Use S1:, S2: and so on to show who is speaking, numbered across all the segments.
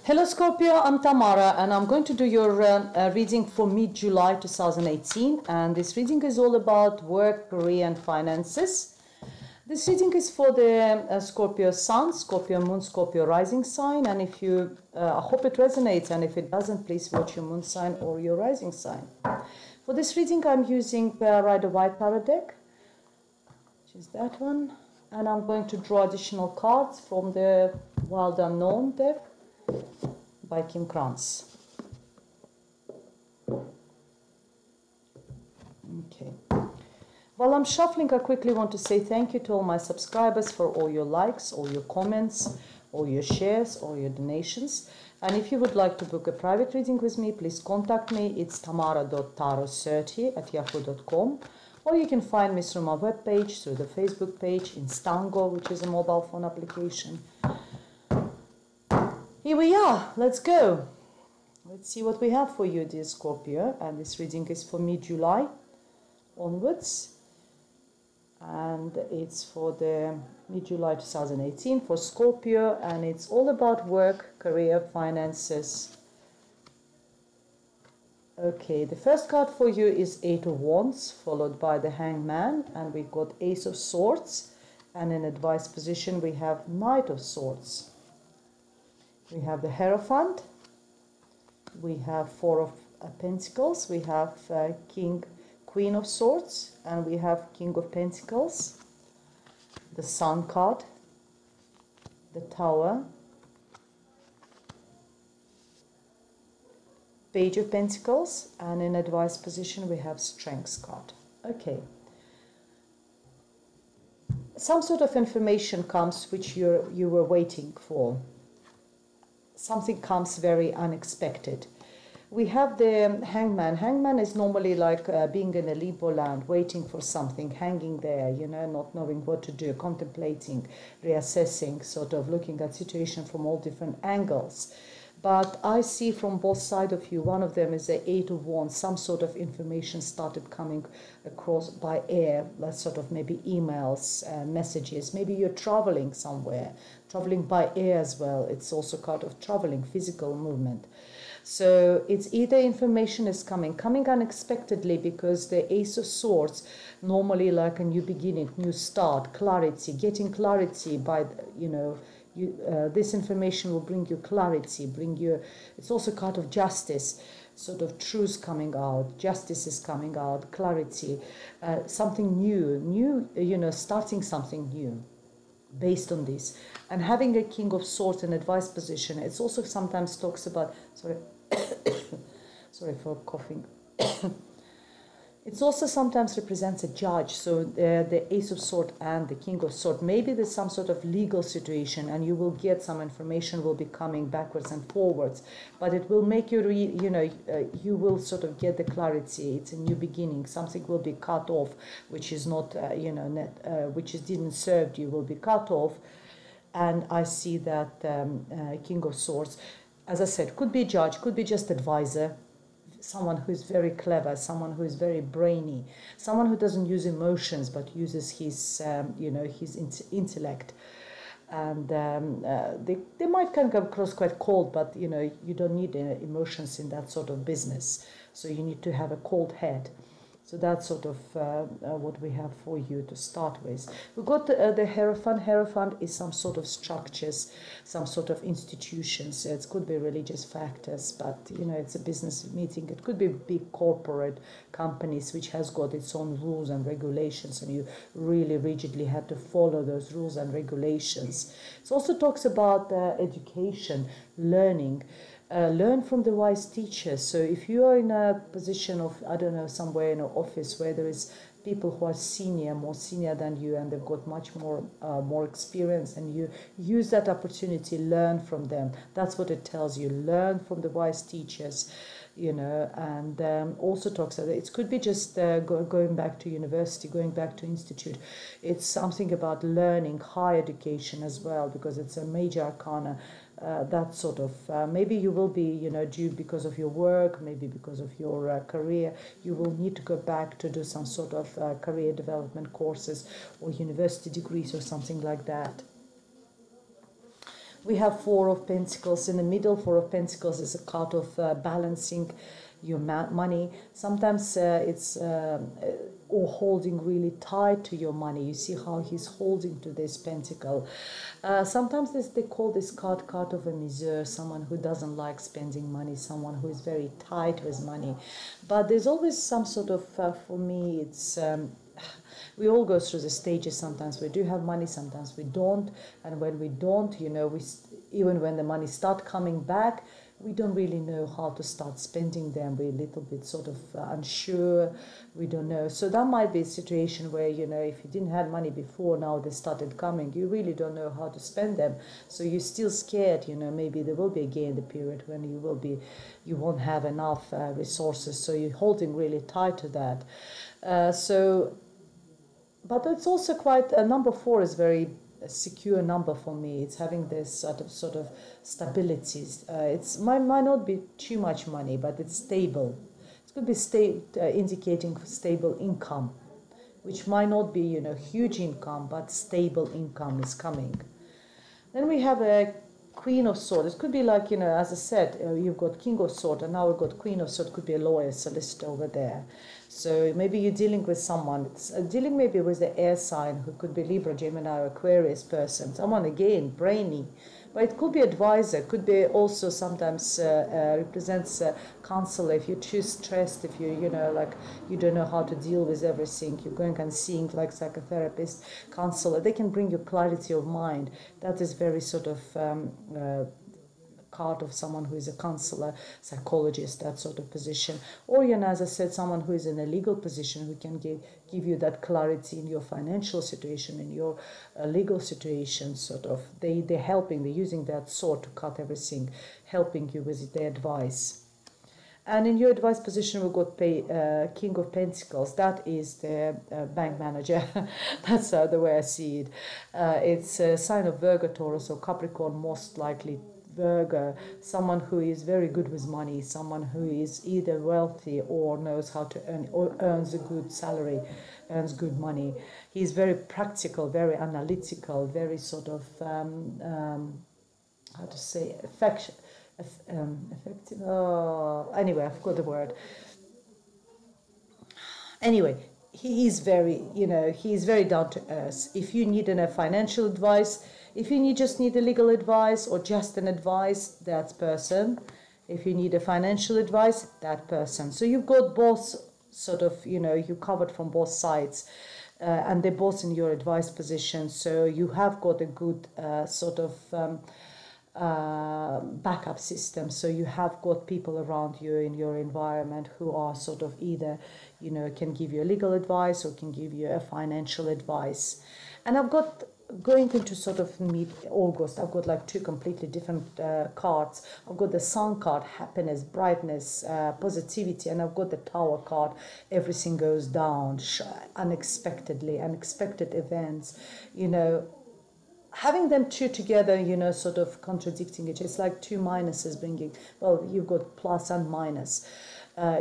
S1: Hello Scorpio, I'm Tamara and I'm going to do your reading for mid-July 2018, and this reading is all about work, career and finances. This reading is for the Scorpio Sun, Scorpio Moon, Scorpio Rising sign, and if you, I hope it resonates, and if it doesn't, please watch your Moon sign or your Rising sign. For this reading I'm using Rider-Waite Tarot deck, which is that one, and I'm going to draw additional cards from the Wild Unknown deck by Kim Krantz. Okay. While I'm shuffling, I quickly want to say thank you to all my subscribers for all your likes, all your comments, all your shares, all your donations. And if you would like to book a private reading with me, please contact me. It's tamara.tarot30@yahoo.com, or you can find me through my webpage, through the Facebook page, Instango, which is a mobile phone application. Here we are, let's go. Let's see what we have for you, dear Scorpio. And this reading is for mid-July onwards. And it's for the mid-July 2018 for Scorpio. And it's all about work, career, finances. Okay, the first card for you is Eight of Wands, followed by the Hangman. And we've got Ace of Swords. And in advice position, we have Knight of Swords. We have the Hierophant, we have Four of Pentacles, we have Queen of Swords, and we have King of Pentacles, the Sun card, the Tower, Page of Pentacles, and in advice position we have Strength card. Okay. Some sort of information comes which you were waiting for. Something comes very unexpected. We have the Hangman. Hangman is normally like being in a limbo land, waiting for something, hanging there, you know, not knowing what to do, contemplating, reassessing, sort of looking at situation from all different angles. But I see from both sides of you, one of them is the Eight of Wands. Some sort of information started coming across by air, like sort of maybe emails, messages. Maybe you're traveling somewhere, traveling by air as well. It's also kind of traveling, physical movement. So it's either information is coming unexpectedly, because the Ace of Swords, normally like a new beginning, new start, clarity, getting clarity by, you know, this information will bring you clarity, it's also kind of justice, sort of truth coming out, justice is coming out, clarity, something new, you know, starting something new based on this. And having a King of Swords in advice position, it's also sometimes talks about, sorry, sorry for coughing. It also sometimes represents a judge. So the Ace of Swords and the King of Swords, maybe there's some sort of legal situation and you will get some information will be coming backwards and forwards, but it will make you, you will sort of get the clarity. It's a new beginning. Something will be cut off, which is not, which didn't serve you, will be cut off. And I see that King of Swords, as I said, could be judge, could be just advisor, someone who is very clever, someone who is very brainy, someone who doesn't use emotions but uses his, his intellect. And they might kind of come across quite cold, but you don't need emotions in that sort of business. So you need to have a cold head. So that's sort of what we have for you to start with. We've got the Hierophant. Hierophant is some sort of structures, some sort of institutions. It could be religious factors, but it's a business meeting. It could be big corporate companies which has got its own rules and regulations, and you really rigidly have to follow those rules and regulations. It also talks about education, learning. Learn from the wise teachers. So if you are in a position of, I don't know, somewhere in an office where there is people who are more senior than you, and they've got much more experience, and you use that opportunity, learn from them. That's what it tells you. Learn from the wise teachers, and also talks about it could be just going back to university, going back to institute. It's something about learning, higher education as well, because it's a major arcana. That sort of, maybe you will be, due because of your work, maybe because of your career, you will need to go back to do some sort of career development courses or university degrees or something like that. We have Four of Pentacles in the middle. Four of Pentacles is a card of balancing your money. Sometimes it's or holding really tight to your money. You see how he's holding to this pentacle. Sometimes they call this card of a misère, someone who doesn't like spending money, someone who is very tight with money. But there's always some sort of, for me, it's we all go through the stages. Sometimes we do have money, sometimes we don't. And when we don't, you know, even when the money start coming back, we don't really know how to start spending them. We're a little bit sort of unsure. We don't know. So that might be a situation where, you know, if you didn't have money before, now they started coming, you really don't know how to spend them. So you're still scared, you know, maybe there will be again the period when you won't have enough resources. So you're holding really tight to that. But it's also quite, number 4 is very a secure number for me. It's having this sort of stabilities. It's might not be too much money, but it's stable. It could be indicating stable income, which might not be, you know, huge income, but stable income is coming. Then we have a Queen of Swords. It could be like, you know, as I said, you've got King of Swords, and now we've got Queen of Swords. Could be a lawyer, solicitor over there. So maybe you're dealing with someone, dealing maybe with the air sign, who could be Libra, Gemini, or Aquarius person. Someone, again, brainy. But it could be advisor, could be also sometimes represents a counselor. If you're too stressed, if you know, like you don't know how to deal with everything, you're going and seeing like psychotherapist, counselor, they can bring you clarity of mind. That is very sort of card of someone who is a counselor, psychologist, that sort of position. Or, you know, as I said, someone who is in a legal position, who can give you that clarity in your financial situation, in your legal situation, sort of. They're helping, they're using that sword to cut everything, helping you with their advice. And in your advice position, we've got King of Pentacles. That is the bank manager. That's the way I see it. It's a sign of Virgo, Taurus, or Capricorn, most likely Virgo, someone who is very good with money, someone who is either wealthy or knows how to earn, or earns a good salary, earns good money. He's very practical, very analytical, very sort of, how to say, effective. Oh, anyway, I forgot the word. Anyway, he is very, you know, he is very down to earth. If you need a financial advice, if you just need a legal advice or just an advice, that person. If you need a financial advice, that person. So you've got both sort of, you know, you covered from both sides, and they're both in your advice position. So you have got a good sort of backup system. So you have got people around you in your environment who are sort of either, you know, can give you a legal advice or can give you a financial advice. And I've got, going into sort of mid-August, I've got like 2 completely different cards. I've got the Sun card, happiness, brightness, positivity, and I've got the Tower card, everything goes down unexpectedly, unexpected events, you know. Having them 2 together, you know, sort of contradicting each other. It's like 2 minuses bringing, well, you've got plus and minus.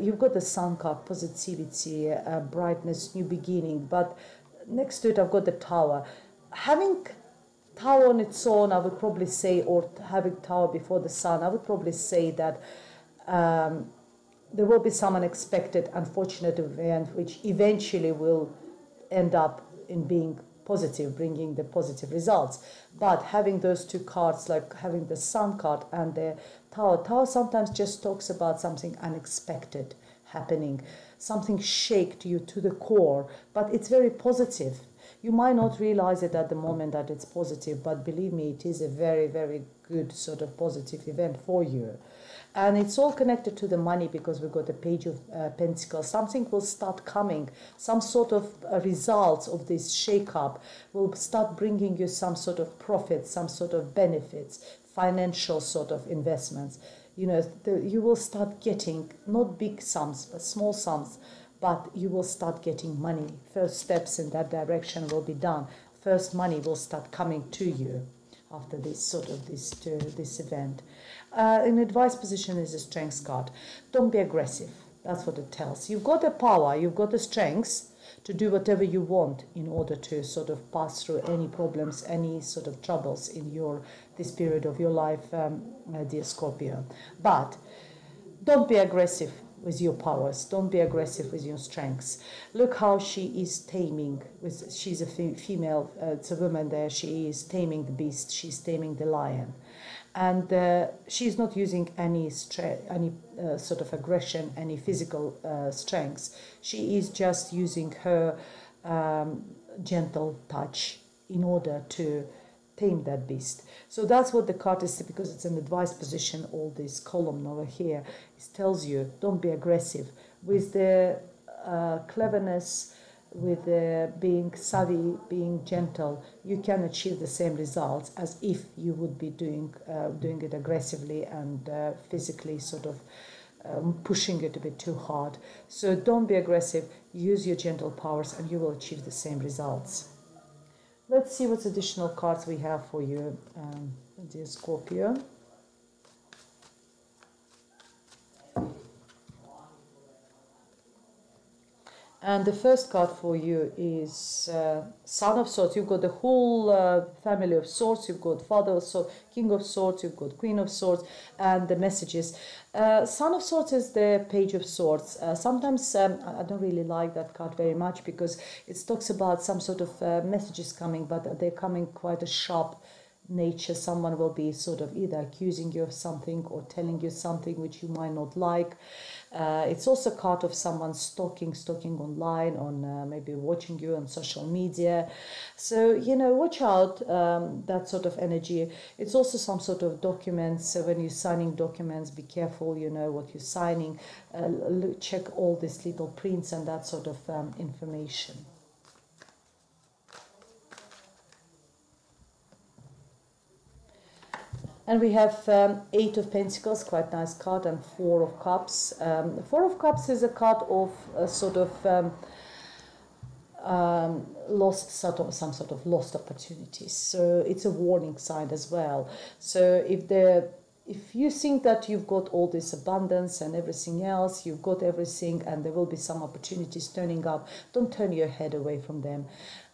S1: You've got the Sun card, positivity, brightness, new beginning, but next to it I've got the Tower. Having Tower on its own, I would probably say, or having Tower before the Sun, I would probably say that there will be some unexpected, unfortunate event which eventually will end up in being positive, bringing the positive results. But having those 2 cards, like having the Sun card and the Tower sometimes just talks about something unexpected happening, something shakes you to the core, but it's very positive. You might not realize it at the moment that it's positive, but believe me, it is a very, very good sort of positive event for you. And it's all connected to the money because we've got the Page of Pentacles. Something will start coming, some sort of results of this shake-up will start bringing you some sort of profit, some sort of benefits, financial sort of investments. You know, you will start getting not big sums, but small sums, but you will start getting money. First steps in that direction will be done. First money will start coming to you after this sort of this event. In advice position is a Strength card. Don't be aggressive. That's what it tells. You've got the power, you've got the strength to do whatever you want in order to sort of pass through any problems, any sort of troubles in this period of your life, dear Scorpio. But don't be aggressive with your powers. Don't be aggressive with your strengths. Look how she is taming. She's a female, it's a woman there. She is taming the beast. She's taming the lion. And she's not using any sort of aggression, any physical strengths. She is just using her gentle touch in order to tame that beast. So that's what the card is, because it's an advice position. All this column over here, it tells you don't be aggressive. With the cleverness, with being savvy, being gentle, you can achieve the same results as if you would be doing it aggressively and physically sort of pushing it a bit too hard. So don't be aggressive, use your gentle powers and you will achieve the same results. Let's see what additional cards we have for you, dear Scorpio. And the first card for you is Son of Swords. You've got the whole family of swords. You've got Father of Swords, King of Swords. You've got Queen of Swords, and the messages. Son of Swords is the Page of Swords. Sometimes I don't really like that card very much because it talks about some sort of messages coming, but they're coming quite a sharp nature. Someone will be sort of either accusing you of something or telling you something which you might not like. It's also a card of someone stalking online, on maybe watching you on social media. So, you know, watch out, that sort of energy. It's also some sort of documents. So when you're signing documents, be careful, you know, what you're signing. Check all these little prints and that sort of information. And we have Eight of Pentacles, quite nice card, and Four of Cups. Four of Cups is a card of some sort of lost opportunities. So it's a warning sign as well. So if you think that you've got all this abundance and everything else, you've got everything and there will be some opportunities turning up, don't turn your head away from them.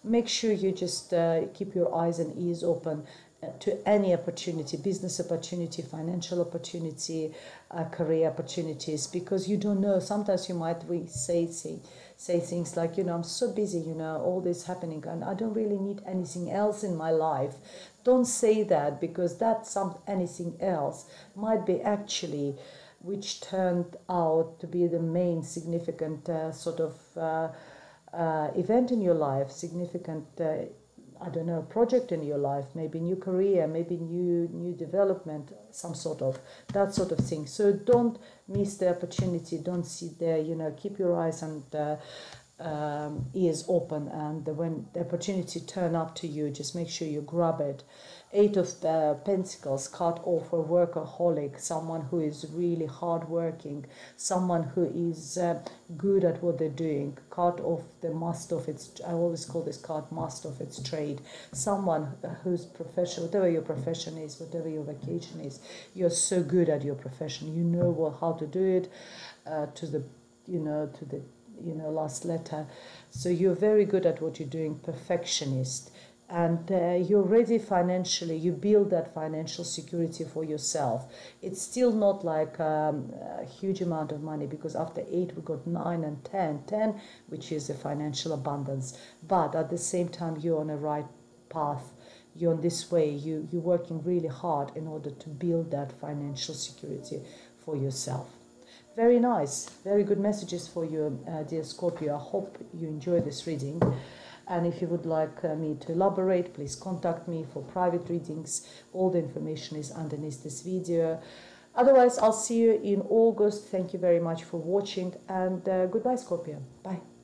S1: Make sure you just keep your eyes and ears open to any opportunity, business opportunity, financial opportunity, career opportunities, because you don't know. Sometimes you might say things like, you know, I'm so busy, you know, all this happening and I don't really need anything else in my life. Don't say that, because that anything else might be actually which turned out to be the main significant sort of event in your life, significant I don't know, project in your life, maybe new career, maybe new development, some sort of, that sort of thing. So don't miss the opportunity, don't sit there, you know, keep your eyes and ears open, and when the opportunity turn up to you, just make sure you grab it. Eight of Pentacles, card of a workaholic, someone who is really hardworking, someone who is good at what they're doing. Card of the master of its, I always call this card master of its trade. Someone whose profession, whatever your profession is, whatever your vocation is, you're so good at your profession. You know how to do it to the last letter. So you're very good at what you're doing, perfectionist. And you're ready financially, you build that financial security for yourself. It's still not like a huge amount of money, because after 8 we got 9 and 10. 10, which is a financial abundance. But at the same time, you're on a right path. You're on this way. You're working really hard in order to build that financial security for yourself. Very nice. Very good messages for you, dear Scorpio. I hope you enjoy this reading. And if you would like me to elaborate, please contact me for private readings. All the information is underneath this video. Otherwise, I'll see you in August. Thank you very much for watching, and goodbye, Scorpio. Bye.